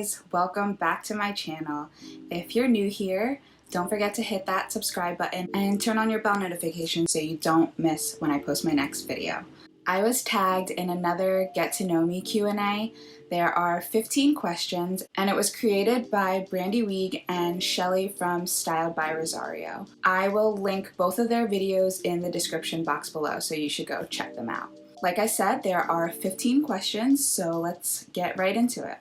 guys, welcome back to my channel. If you're new here, don't forget to hit that subscribe button and turn on your bell notification so you don't miss when I post my next video. I was tagged in another Get to Know Me Q&A. There are 15 questions and it was created by Brandi Weig and Shelly from Styled by Rosario. I will link both of their videos in the description box below, so you should go check them out. Like I said, there are 15 questions, so let's get right into it.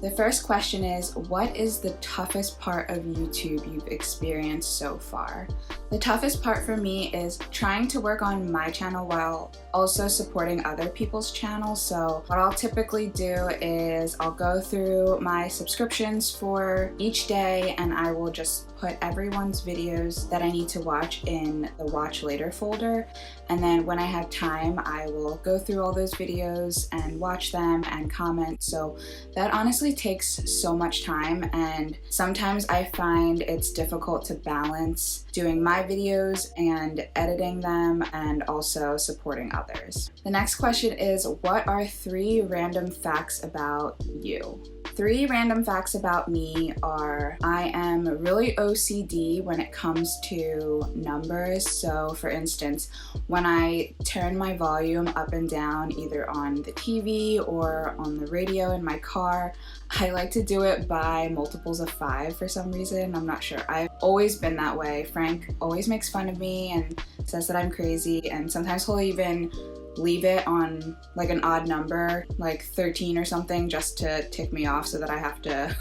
The first question is, what is the toughest part of YouTube you've experienced so far? The toughest part for me is trying to work on my channel while also supporting other people's channels. So what I'll typically do is I'll go through my subscriptions for each day and I will just put everyone's videos that I need to watch in the watch later folder. And then when I have time, I will go through all those videos and watch them and comment. So that honestly takes so much time, and sometimes I find it's difficult to balance doing my videos and editing them and also supporting others. The next question is, what are 3 random facts about you? 3 random facts about me are, I am really OCD when it comes to numbers. So for instance, when I turn my volume up and down either on the TV or on the radio in my car, I like to do it by multiples of 5 for some reason. I'm not sure. I've always been that way. Frank always makes fun of me and says that I'm crazy, and sometimes he'll even leave it on like an odd number, like 13 or something, just to tick me off so that I have to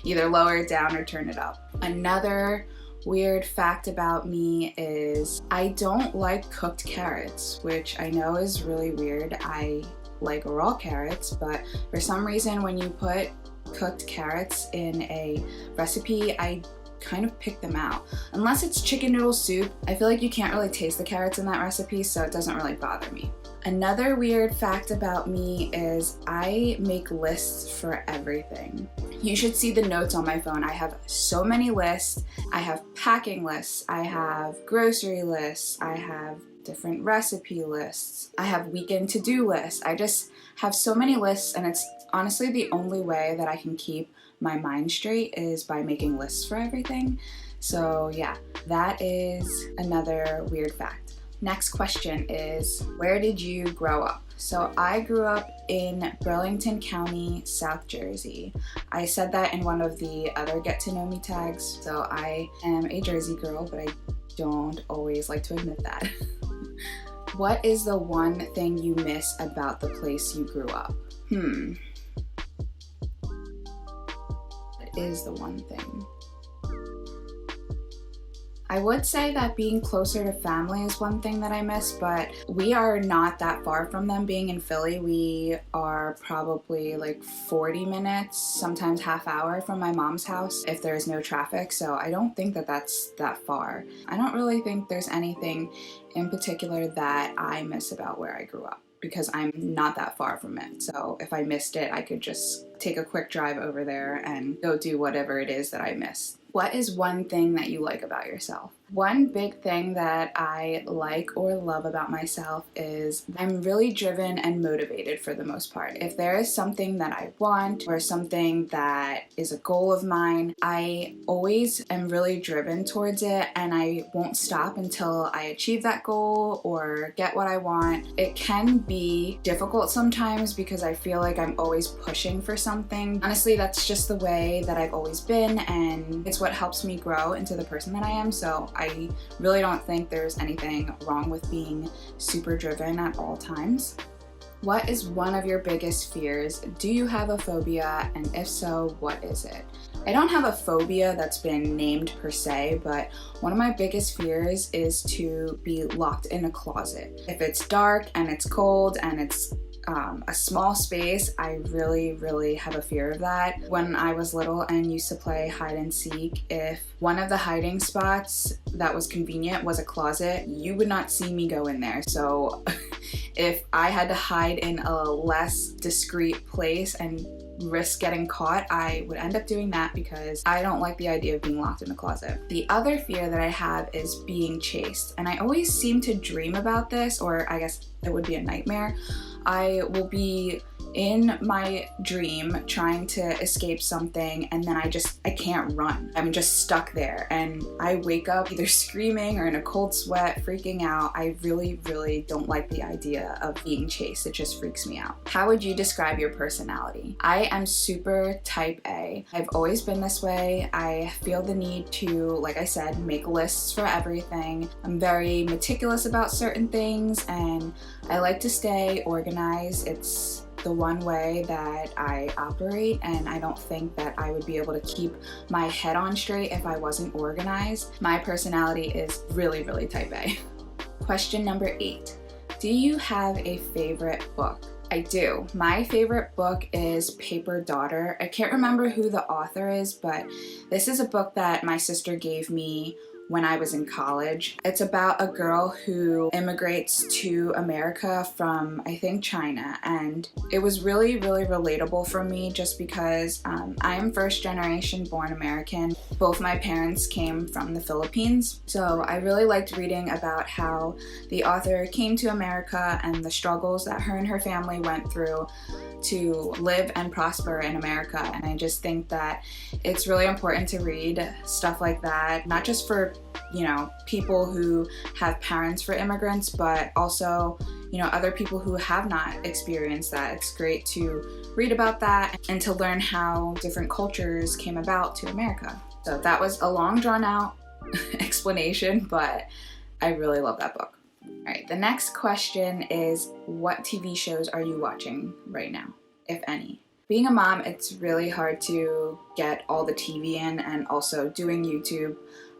either lower it down or turn it up. Another weird fact about me is I don't like cooked carrots, which I know is really weird. I like raw carrots, but for some reason when you put cooked carrots in a recipe, I kind of pick them out. Unless it's chicken noodle soup, I feel like you can't really taste the carrots in that recipe, so it doesn't really bother me. Another weird fact about me is I make lists for everything. You should see the notes on my phone. I have so many lists. I have packing lists, I have grocery lists, I have different recipe lists, I have weekend to-do lists. I just have so many lists, and it's honestly the only way that I can keep my mind straight is by making lists for everything. So yeah, that is another weird fact. Next question is, where did you grow up? So I grew up in Burlington County, South Jersey. I said that in one of the other Get to Know Me tags. So I am a Jersey girl, but I don't always like to admit that. What is the one thing you miss about the place you grew up? What is the one thing? I would say that being closer to family is one thing that I miss, but we are not that far from them. Being in Philly, we are probably like 40 minutes, sometimes half hour from my mom's house if there is no traffic, so I don't think that that's that far. I don't really think there's anything in particular that I miss about where I grew up, because I'm not that far from it. So if I missed it, I could just take a quick drive over there and go do whatever it is that I missed. What is one thing that you like about yourself? One big thing that I like or love about myself is I'm really driven and motivated for the most part. If there is something that I want or something that is a goal of mine, I always am really driven towards it, and I won't stop until I achieve that goal or get what I want. It can be difficult sometimes because I feel like I'm always pushing for something. Honestly, that's just the way that I've always been, and it's what helps me grow into the person that I am. So I really don't think there's anything wrong with being super driven at all times. What is one of your biggest fears? Do you have a phobia? And if so, what is it? I don't have a phobia that's been named per se, but one of my biggest fears is to be locked in a closet. If it's dark and it's cold and it's a small space, I really have a fear of that. When I was little and used to play hide and seek, if one of the hiding spots that was convenient was a closet, you would not see me go in there. So if I had to hide in a less discreet place and risk getting caught, I would end up doing that because I don't like the idea of being locked in a closet. The other fear that I have is being chased, and I always seem to dream about this, or I guess it would be a nightmare. I will be in my dream trying to escape something, and then I can't run. I'm just stuck there, and I wake up either screaming or in a cold sweat, freaking out. I really, really don't like the idea of being chased. It just freaks me out. How would you describe your personality? I am super type A. I've always been this way. I feel the need to, like I said, make lists for everything. I'm very meticulous about certain things, and I like to stay organized. It's the one way that I operate, and I don't think that I would be able to keep my head on straight if I wasn't organized. My personality is really, really type A. Question number 8. Do you have a favorite book? I do. My favorite book is Paper Daughter. I can't remember who the author is, but this is a book that my sister gave me when I was in college. It's about a girl who immigrates to America from, I think, China, and it was really, really relatable for me just because I am first generation born American. Both my parents came from the Philippines, so I really liked reading about how the author came to America and the struggles that her and her family went through to live and prosper in America. And I just think that it's really important to read stuff like that, not just for, you know, people who have parents for immigrants, but also, you know, other people who have not experienced that. It's great to read about that and to learn how different cultures came about to America. So that was a long, drawn out explanation, but I really love that book. All right, the next question is, what TV shows are you watching right now, if any? Being a mom, it's really hard to get all the TV in, and also doing YouTube.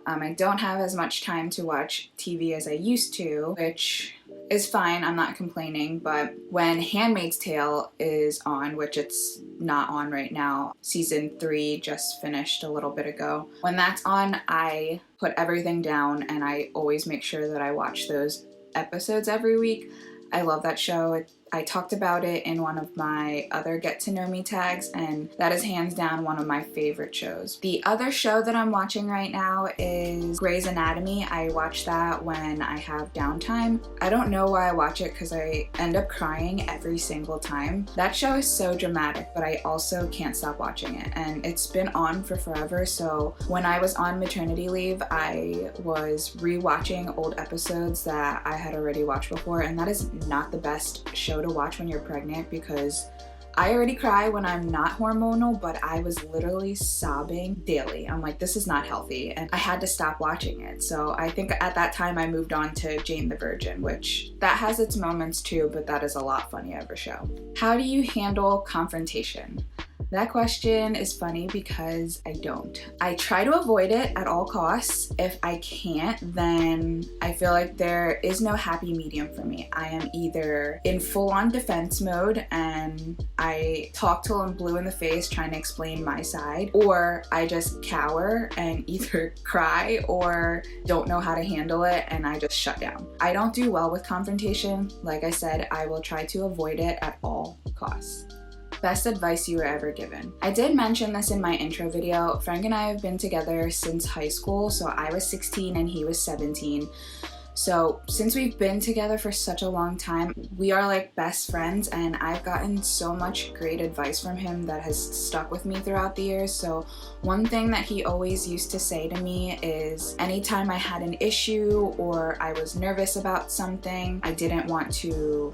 I don't have as much time to watch TV as I used to, which is fine, I'm not complaining, but when Handmaid's Tale is on, which it's not on right now, season 3 just finished a little bit ago. When that's on, I put everything down and I always make sure that I watch those episodes every week. I love that show. I talked about it in one of my other Get to Know Me tags, and that is hands down one of my favorite shows. The other show that I'm watching right now is Grey's Anatomy. I watch that when I have downtime. I don't know why I watch it because I end up crying every single time. That show is so dramatic, but I also can't stop watching it, and it's been on for forever. So when I was on maternity leave, I was rewatching old episodes that I had already watched before, and that is not the best show to watch when you're pregnant, because I already cry when I'm not hormonal, but I was literally sobbing daily. I'm like, this is not healthy, and I had to stop watching it. So I think at that time I moved on to Jane the Virgin, which that has its moments too, but that is a lot funnier of a show. How do you handle confrontation? That question is funny because I don't. I try to avoid it at all costs. If I can't, then I feel like there is no happy medium for me. I am either in full-on defense mode and I talk till I'm blue in the face trying to explain my side, or I just cower and either cry or don't know how to handle it and I just shut down. I don't do well with confrontation. Like I said, I will try to avoid it at all costs. Best advice you were ever given. I did mention this in my intro video. Frank and I have been together since high school, so I was 16 and he was 17. So since we've been together for such a long time, we are like best friends, and I've gotten so much great advice from him that has stuck with me throughout the years. So one thing that he always used to say to me is anytime I had an issue or I was nervous about something, I didn't want to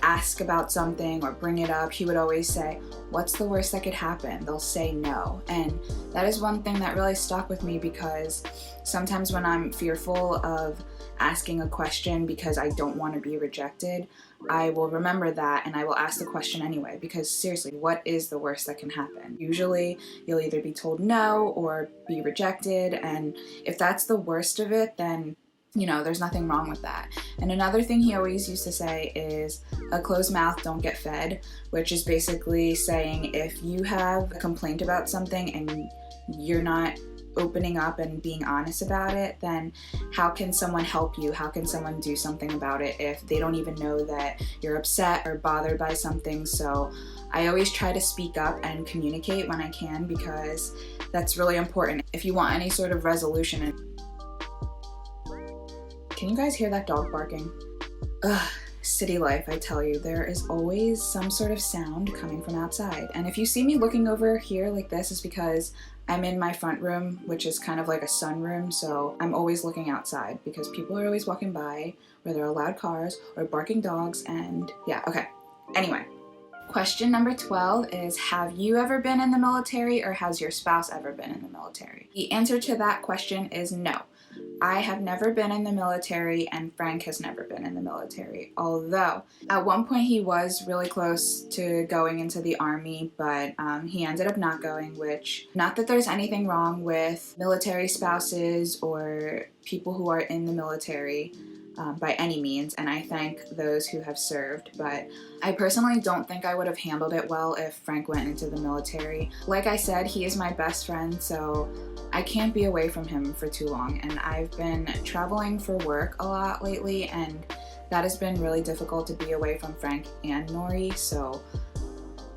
ask about something or bring it up, he would always say, what's the worst that could happen? They'll say no. And that is one thing that really stuck with me, because sometimes when I'm fearful of asking a question because I don't want to be rejected, I will remember that and I will ask the question anyway, because seriously, what is the worst that can happen? Usually you'll either be told no or be rejected, and if that's the worst of it, then you know, there's nothing wrong with that. And another thing he always used to say is, a closed mouth don't get fed, which is basically saying if you have a complaint about something and you're not opening up and being honest about it, then how can someone help you? How can someone do something about it if they don't even know that you're upset or bothered by something? So I always try to speak up and communicate when I can, because that's really important if you want any sort of resolution. Can you guys hear that dog barking? Ugh. city life, I tell you, there is always some sort of sound coming from outside. And if you see me looking over here like this, is because I'm in my front room, which is kind of like a sunroom, so I'm always looking outside because people are always walking by, where there are loud cars or barking dogs, and yeah, okay. Anyway, question number 12 is, have you ever been in the military, or has your spouse ever been in the military? The answer to that question is no. I have never been in the military, and Frank has never been in the military, although at one point he was really close to going into the army, but he ended up not going, which, not that there's anything wrong with military spouses or people who are in the military by any means, and I thank those who have served, but I personally don't think I would have handled it well if Frank went into the military. Like I said, he is my best friend, so I can't be away from him for too long, and I've been traveling for work a lot lately, and that has been really difficult to be away from Frank and Nori, so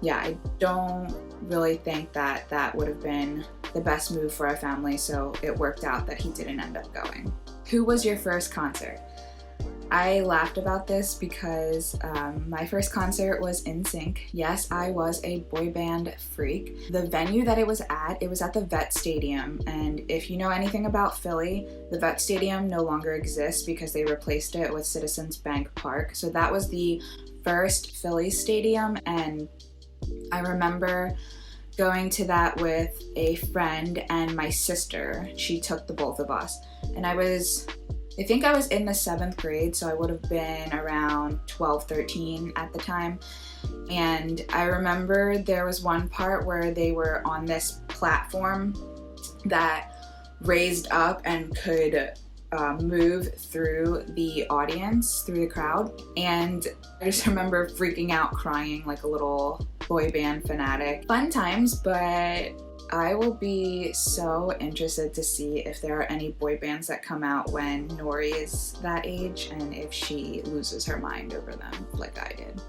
yeah, I don't really think that that would have been the best move for our family, so it worked out that he didn't end up going. Who was your first concert? I laughed about this because my first concert was NSYNC. Yes, I was a boy band freak. The venue that it was at the Vet Stadium, and if you know anything about Philly, the Vet Stadium no longer exists because they replaced it with Citizens Bank Park. So that was the first Philly stadium, and I remember going to that with a friend and my sister. She took the both of us, and I think I was in the 7th grade, so I would have been around 12, 13 at the time. And I remember there was one part where they were on this platform that raised up and could move through the audience, through the crowd. And I just remember freaking out, crying like a little boy band fanatic. Fun times, but I will be so interested to see if there are any boy bands that come out when Nori is that age, and if she loses her mind over them like I did.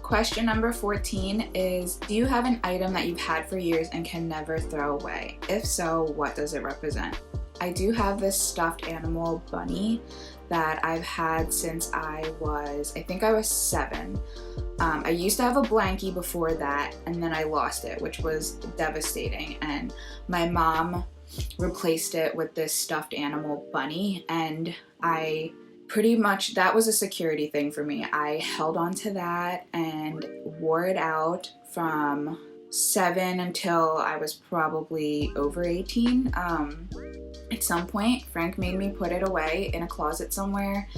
Question number 14 is, do you have an item that you've had for years and can never throw away? If so, what does it represent? I do have this stuffed animal bunny that I've had since I think I was 7. I used to have a blankie before that, and then I lost it, which was devastating, and my mom replaced it with this stuffed animal bunny, and I pretty much, that was a security thing for me. I held on to that and wore it out from 7 until I was probably over 18. At some point, Frank made me put it away in a closet somewhere.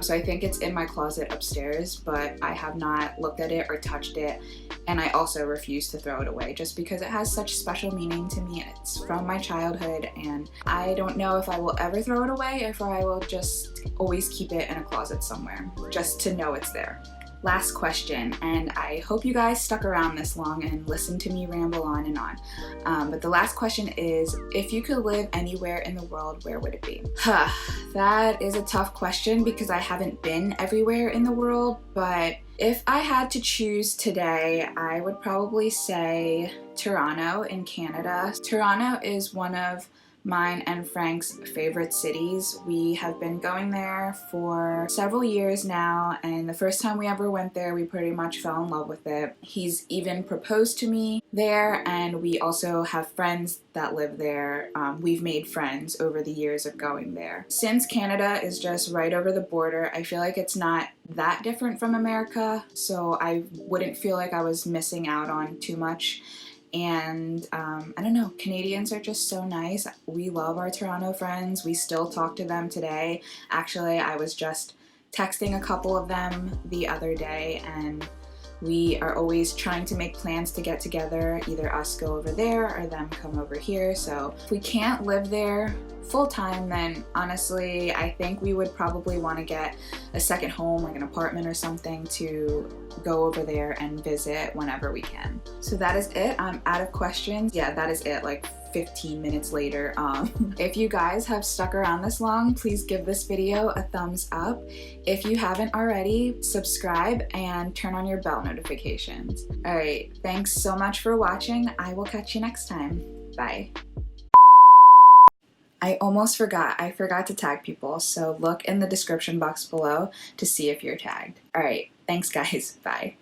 So I think it's in my closet upstairs, but I have not looked at it or touched it. And I also refuse to throw it away just because it has such special meaning to me. It's from my childhood, and I don't know if I will ever throw it away, or if I will just always keep it in a closet somewhere, just to know it's there. Last question, and I hope you guys stuck around this long and listened to me ramble on and on. But the last question is, if you could live anywhere in the world, where would it be? That is a tough question because I haven't been everywhere in the world, but if I had to choose today, I would probably say Toronto in Canada. Toronto is one of mine and Frank's favorite cities. We have been going there for several years now, and the first time we ever went there, we pretty much fell in love with it. He's even proposed to me there, and we also have friends that live there. We've made friends over the years of going there. Since Canada is just right over the border, I feel like it's not that different from America, so I wouldn't feel like I was missing out on too much. And I don't know, Canadians are just so nice. We love our Toronto friends. We still talk to them today. Actually, I was just texting a couple of them the other day, and we are always trying to make plans to get together, either us go over there or them come over here. So if we can't live there full time, then honestly, I think we would probably want to get a second home, like an apartment or something, to go over there and visit whenever we can. So that is it. I'm out of questions. Yeah, that is it, like 15 minutes later. If you guys have stuck around this long, please give this video a thumbs up. If you haven't already, subscribe and turn on your bell notifications. All right, thanks so much for watching. I will catch you next time. Bye. I almost forgot. I forgot to tag people, so look in the description box below to see if you're tagged. All right, thanks guys. Bye.